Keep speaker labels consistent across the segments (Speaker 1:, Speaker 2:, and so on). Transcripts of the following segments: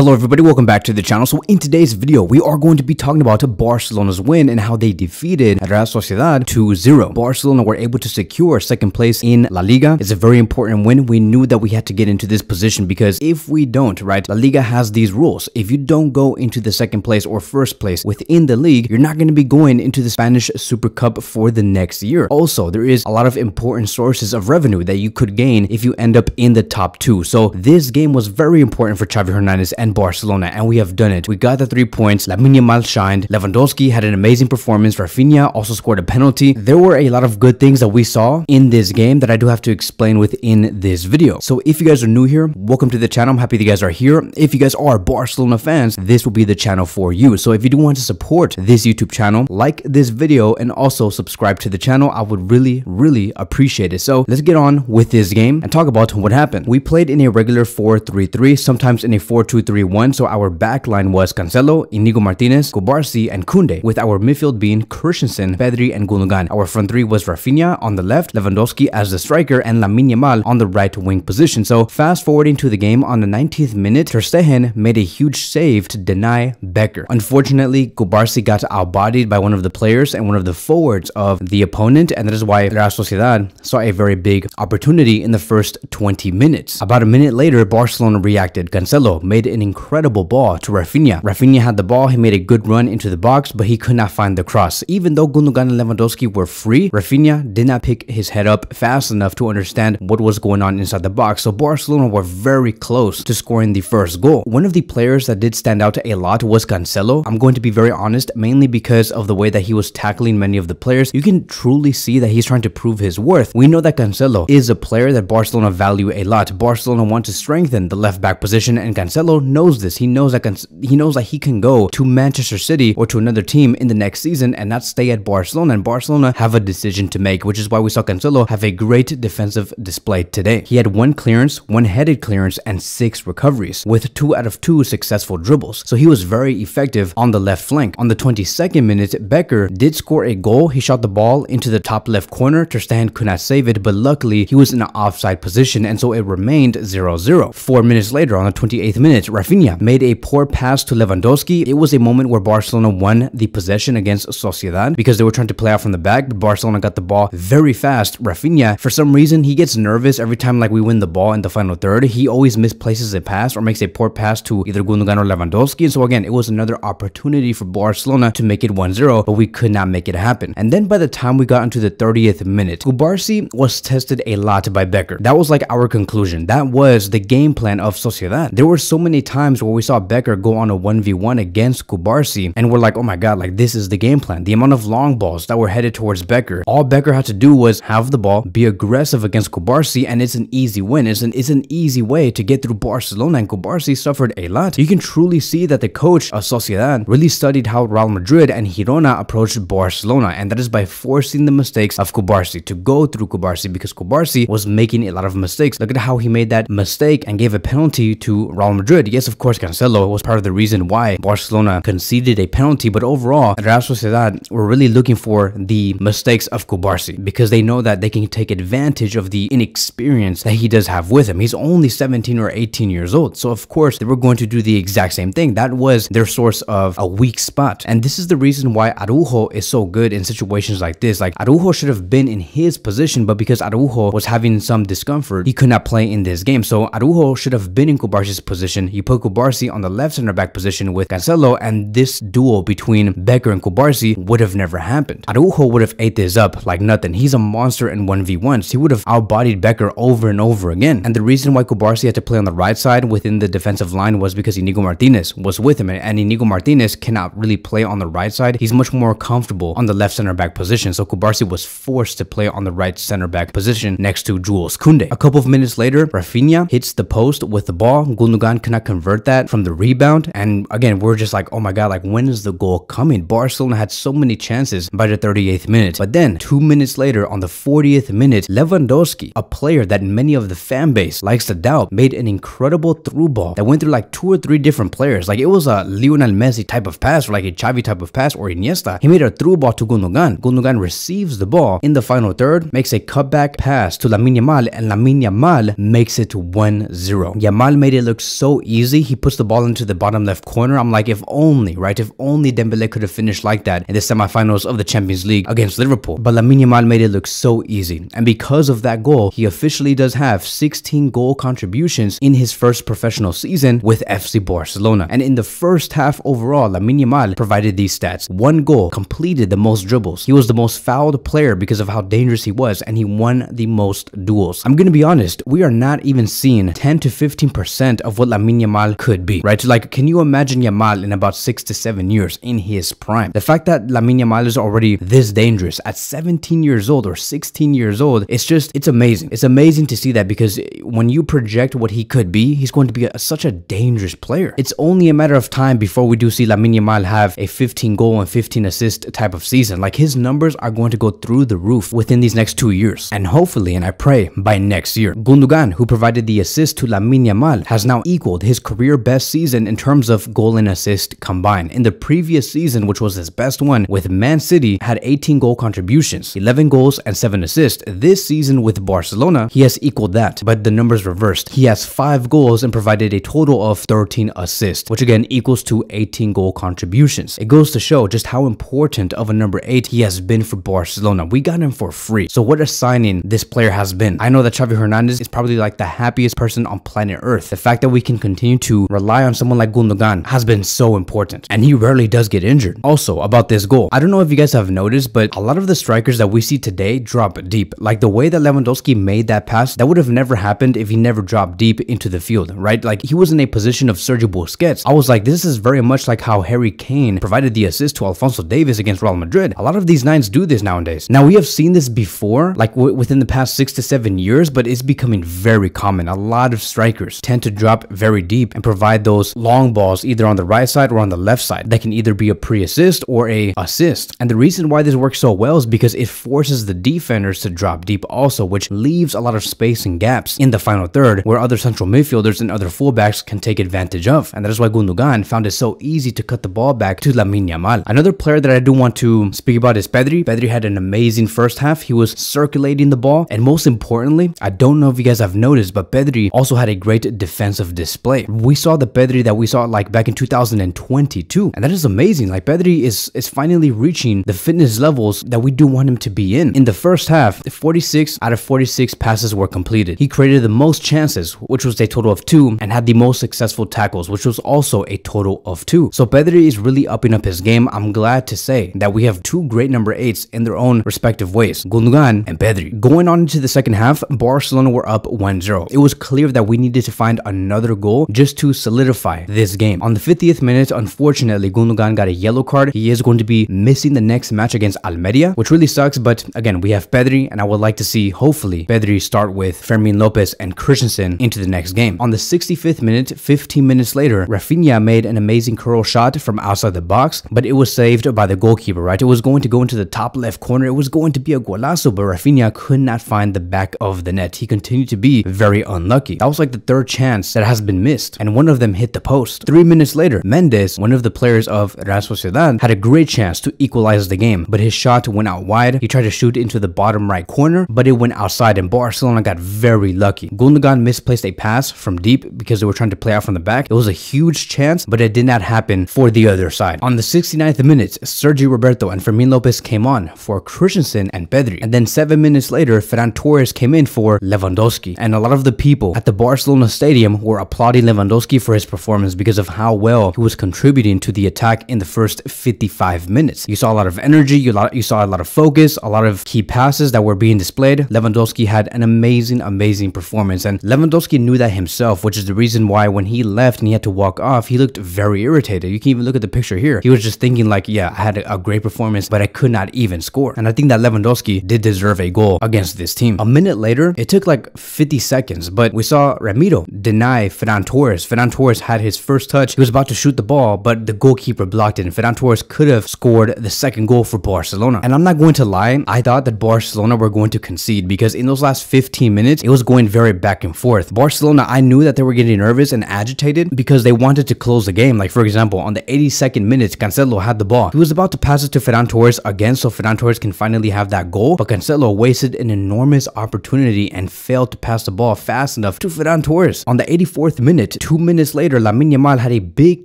Speaker 1: Hello everybody, welcome back to the channel. So in today's video, we are going to be talking about Barcelona's win and how they defeated Real Sociedad 2-0. Barcelona were able to secure second place in La Liga. It's a very important win. We knew that we had to get into this position because if we don't, right, La Liga has these rules. If you don't go into the second place or first place within the league, you're not going to be going into the Spanish Super Cup for the next year. Also, there is a lot of important sources of revenue that you could gain if you end up in the top two. So this game was very important for Xavi Hernandez and Barcelona, and we have done it. We got the 3 points. Lamine Yamal shined. Lewandowski had an amazing performance. Raphinha also scored a penalty. There were a lot of good things that we saw in this game that I do have to explain within this video. So if you guys are new here, welcome to the channel. I'm happy that you guys are here. If you guys are Barcelona fans, this will be the channel for you. So if you do want to support this YouTube channel, like this video and also subscribe to the channel, I would really appreciate it. So let's get on with this game and talk about what happened. We played in a regular 4-3-3, sometimes in a 4-2-3-1. So our back line was Cancelo, Inigo Martinez, Cubarsí, and Koundé, with our midfield being Christensen, Pedri, and Gundogan. Our front three was Raphinha on the left, Lewandowski as the striker, and Lamine Yamal on the right wing position. So fast forwarding to the game, on the 19th minute, Ter Stegen made a huge save to deny Becker. Unfortunately, Cubarsí got outbodied by one of the players and one of the forwards of the opponent, and that is why Real Sociedad saw a very big opportunity in the first 20 minutes. About a minute later, Barcelona reacted. Cancelo made an incredible ball to Raphinha. Raphinha had the ball, he made a good run into the box, but he could not find the cross. Even though Gundogan and Lewandowski were free, Raphinha did not pick his head up fast enough to understand what was going on inside the box. So Barcelona were very close to scoring the first goal. One of the players that did stand out a lot was Cancelo. I'm going to be very honest, mainly because of the way that he was tackling many of the players. You can truly see that he's trying to prove his worth. We know that Cancelo is a player that Barcelona value a lot. Barcelona want to strengthen the left back position, and Cancelo knows this. He knows that he can go to Manchester City or to another team in the next season and not stay at Barcelona, and Barcelona have a decision to make, which is why we saw Cancelo have a great defensive display today. He had 1 clearance, 1 headed clearance, and 6 recoveries with 2 out of 2 successful dribbles. So he was very effective on the left flank. On the 22nd minute, Becker did score a goal. He shot the ball into the top left corner. Ter Stegen could not save it, but luckily he was in an offside position, and so it remained 0-0. 4 minutes later, on the 28th minute, Raphinha made a poor pass to Lewandowski. It was a moment where Barcelona won the possession against Sociedad because they were trying to play out from the back, but Barcelona got the ball very fast. Raphinha, for some reason, he gets nervous every time like we win the ball in the final third. He always misplaces a pass or makes a poor pass to either Gundogan or Lewandowski. And so again, it was another opportunity for Barcelona to make it 1-0, but we could not make it happen. And then by the time we got into the 30th minute, Cubarsí was tested a lot by Becker. That was like our conclusion. That was the game plan of Sociedad. There were so many times where we saw Becker go on a 1v1 against Cubarsí, and we're like, oh my god, like this is the game plan. The amount of long balls that were headed towards Becker. All Becker had to do was have the ball, be aggressive against Cubarsí, and it's an easy win. It's an easy way to get through Barcelona, and Cubarsí suffered a lot. You can truly see that the coach of Sociedad really studied how Real Madrid and Girona approached Barcelona, and that is by forcing the mistakes of Cubarsí to go through Cubarsí, because Cubarsí was making a lot of mistakes. Look at how he made that mistake and gave a penalty to Real Madrid. Yes, of course, Cancelo was part of the reason why Barcelona conceded a penalty, but overall, Real Sociedad were really looking for the mistakes of Cubarsí because they know that they can take advantage of the inexperience that he does have with him. He's only 17 or 18 years old, so of course, they were going to do the exact same thing. That was their source of a weak spot, and this is the reason why Araujo is so good in situations like this. Like, Araujo should have been in his position, but because Araujo was having some discomfort, he could not play in this game. So Araujo should have been in Cubarsí's position. You put Cubarsí on the left center back position with Cancelo, and this duel between Becker and Cubarsí would have never happened. Araujo would have ate this up like nothing. He's a monster in 1v1s. He would have outbodied Becker over and over again. And the reason why Cubarsí had to play on the right side within the defensive line was because Inigo Martinez was with him, and Inigo Martinez cannot really play on the right side. He's much more comfortable on the left center back position. So Cubarsí was forced to play on the right center back position next to Jules Koundé. A couple of minutes later, Raphinha hits the post with the ball. Gundogan cannot convert that from the rebound, and again, we're just like, oh my god, like when is the goal coming? Barcelona had so many chances by the 38th minute, but then 2 minutes later, on the 40th minute, Lewandowski, a player that many of the fan base likes to doubt, made an incredible through ball that went through like 2 or 3 different players. Like it was a Lionel Messi type of pass, or like a Xavi type of pass, or Iniesta. He made a through ball to Gundogan. Gundogan receives the ball in the final third, makes a cutback pass to Lamine Yamal, and Lamine Yamal makes it 1-0. Yamal made it look so easy dangerously. He puts the ball into the bottom left corner. I'm like, if only, right? If only Dembele could have finished like that in the semifinals of the Champions League against Liverpool. But Lamine Yamal made it look so easy. And because of that goal, he officially does have 16 goal contributions in his first professional season with FC Barcelona. And in the first half overall, Lamine Yamal provided these stats. 1 goal, completed the most dribbles. He was the most fouled player because of how dangerous he was, and he won the most duels. I'm gonna be honest, we are not even seeing 10 to 15% of what Lamine Yamal could be, right? So like, can you imagine Yamal in about 6 to 7 years in his prime? The fact that Lamine Yamal is already this dangerous at 17 years old or 16 years old, it's amazing. It's amazing to see that, because when you project what he could be, he's going to be such a dangerous player. It's only a matter of time before we do see Lamine Yamal have a 15 goal and 15 assist type of season. Like, his numbers are going to go through the roof within these next 2 years, and hopefully, and I pray, by next year. Gundogan, who provided the assist to Lamine Yamal, has now equaled his career best season in terms of goal and assist combined. In the previous season, which was his best one with Man City, had 18 goal contributions, 11 goals and 7 assists. This season with Barcelona, he has equaled that, but the numbers reversed. He has 5 goals and provided a total of 13 assists, which again equals to 18 goal contributions. It goes to show just how important of a number 8 he has been for Barcelona. We got him for free. So what a signing this player has been. I know that Xavi Hernandez is probably like the happiest person on planet Earth. The fact that we can continue to rely on someone like Gundogan has been so important, and he rarely does get injured. Also, about this goal, I don't know if you guys have noticed, but a lot of the strikers that we see today drop deep. Like the way that Lewandowski made that pass, that would have never happened if he never dropped deep into the field, right? Like, he was in a position of Sergio Busquets. I was like, this is very much like how Harry Kane provided the assist to Alphonso Davies against Real Madrid. A lot of these nines do this nowadays. Now, we have seen this before, like within the past 6 to 7 years, but it's becoming very common. A lot of strikers tend to drop very deep and provide those long balls either on the right side or on the left side that can either be a pre-assist or a assist. And the reason why this works so well is because it forces the defenders to drop deep also, which leaves a lot of space and gaps in the final third where other central midfielders and other fullbacks can take advantage of. And that is why Gundogan found it so easy to cut the ball back to Lamine Yamal. Another player that I do want to speak about is Pedri. Pedri had an amazing first half. He was circulating the ball, and most importantly, I don't know if you guys have noticed, but Pedri also had a great defensive display. We saw the Pedri that we saw like back in 2022, and that is amazing. Like, Pedri is finally reaching the fitness levels that we do want him to be in. In the first half, 46 out of 46 passes were completed. He created the most chances, which was a total of 2, and had the most successful tackles, which was also a total of 2. So Pedri is really upping up his game. I'm glad to say that we have 2 great number 8s in their own respective ways, Gundogan and Pedri. Going on into the second half, Barcelona were up 1-0. It was clear that we needed to find another goal just to solidify this game. On the 50th minute, unfortunately, Gundogan got a yellow card. He is going to be missing the next match against Almeria, which really sucks, but again, we have Pedri, and I would like to see, hopefully, Pedri start with Fermin Lopez and Christensen into the next game. On the 65th minute, 15 minutes later, Raphinha made an amazing curl shot from outside the box, but it was saved by the goalkeeper, right? It was going to go into the top left corner. It was going to be a golazo, but Raphinha could not find the back of the net. He continued to be very unlucky. That was like the 3rd chance that has been missed, and one of them hit the post. 3 minutes later, Mendes, one of the players of Real Sociedad, had a great chance to equalize the game, but his shot went out wide. He tried to shoot into the bottom right corner, but it went outside, and Barcelona got very lucky. Gundogan misplaced a pass from deep because they were trying to play out from the back. It was a huge chance, but it did not happen for the other side. On the 69th minute, Sergio Roberto and Fermin Lopez came on for Christensen and Pedri, and then 7 minutes later, Ferran Torres came in for Lewandowski, and a lot of the people at the Barcelona stadium were applauding Lewandowski for his performance because of how well he was contributing to the attack in the first 55 minutes. You saw a lot of energy, you saw a lot of focus, a lot of key passes that were being displayed. Lewandowski had an amazing performance, and Lewandowski knew that himself, which is the reason why when he left and he had to walk off, he looked very irritated. You can even look at the picture here. He was just thinking like, yeah, I had a great performance, but I could not even score. And I think that Lewandowski did deserve a goal against this team. A minute later, it took like 50 seconds, but we saw Ramiro deny Ferran Torres. Ferran Torres had his first touch. He was about to shoot the ball, but the goalkeeper blocked it, and Ferran Torres could have scored the second goal for Barcelona. And I'm not going to lie, I thought that Barcelona were going to concede because in those last 15 minutes, it was going very back and forth. Barcelona, I knew that they were getting nervous and agitated because they wanted to close the game. Like, for example, on the 82nd minute, Cancelo had the ball. He was about to pass it to Ferran Torres again so Ferran Torres can finally have that goal, but Cancelo wasted an enormous opportunity and failed to pass the ball fast enough to Ferran Torres. On the 84th minute, minute. 2 minutes later, Lamine Yamal had a big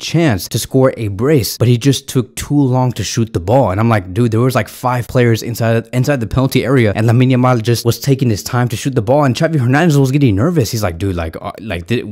Speaker 1: chance to score a brace, but he just took too long to shoot the ball. And I'm like, dude, there was like 5 players inside the penalty area, and Lamine Yamal just was taking his time to shoot the ball. And Xavi Hernandez was getting nervous. He's like, dude,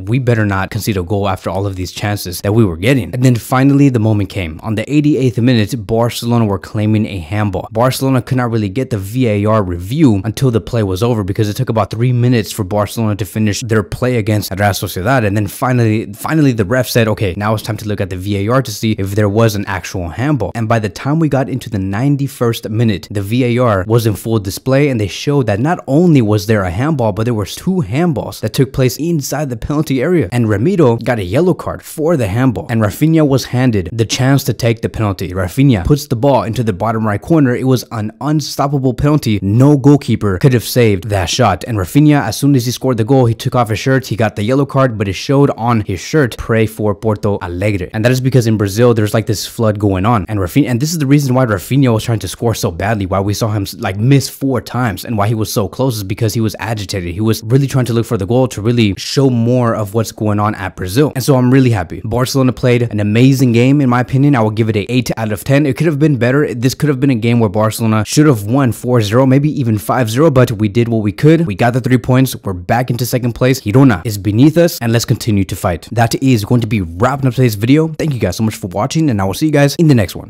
Speaker 1: we better not concede a goal after all of these chances that we were getting. And then finally, the moment came. On the 88th minute, Barcelona were claiming a handball. Barcelona could not really get the VAR review until the play was over, because it took about 3 minutes for Barcelona to finish their play against Real Sociedad. And then finally the ref said, okay, now it's time to look at the VAR to see if there was an actual handball. And by the time we got into the 91st minute, the VAR was in full display, and they showed that not only was there a handball, but there were 2 handballs that took place inside the penalty area. And Ramiro got a yellow card for the handball, and Raphinha was handed the chance to take the penalty. Raphinha puts the ball into the bottom right corner. It was an unstoppable penalty. No goalkeeper could have saved that shot. And Raphinha, as soon as he scored the goal, he took off his shirt. He got the yellow card, but it showed on his shirt, "Pray for Porto Alegre." And that is because in Brazil, there's like this flood going on. And Raphinha, and this is the reason why Raphinha was trying to score so badly, why we saw him like miss 4 times, and why he was so close, is because he was agitated. He was really trying to look for the goal to really show more of what's going on at Brazil. And so I'm really happy. Barcelona played an amazing game, in my opinion. I will give it an 8 out of 10. It could have been better. This could have been a game where Barcelona should have won 4-0, maybe even 5-0, but we did what we could. We got the 3 points. We're back into second place. Girona is beneath us, and let's continue to fight. That is going to be wrapping up today's video. Thank you guys so much for watching, and I will see you guys in the next one.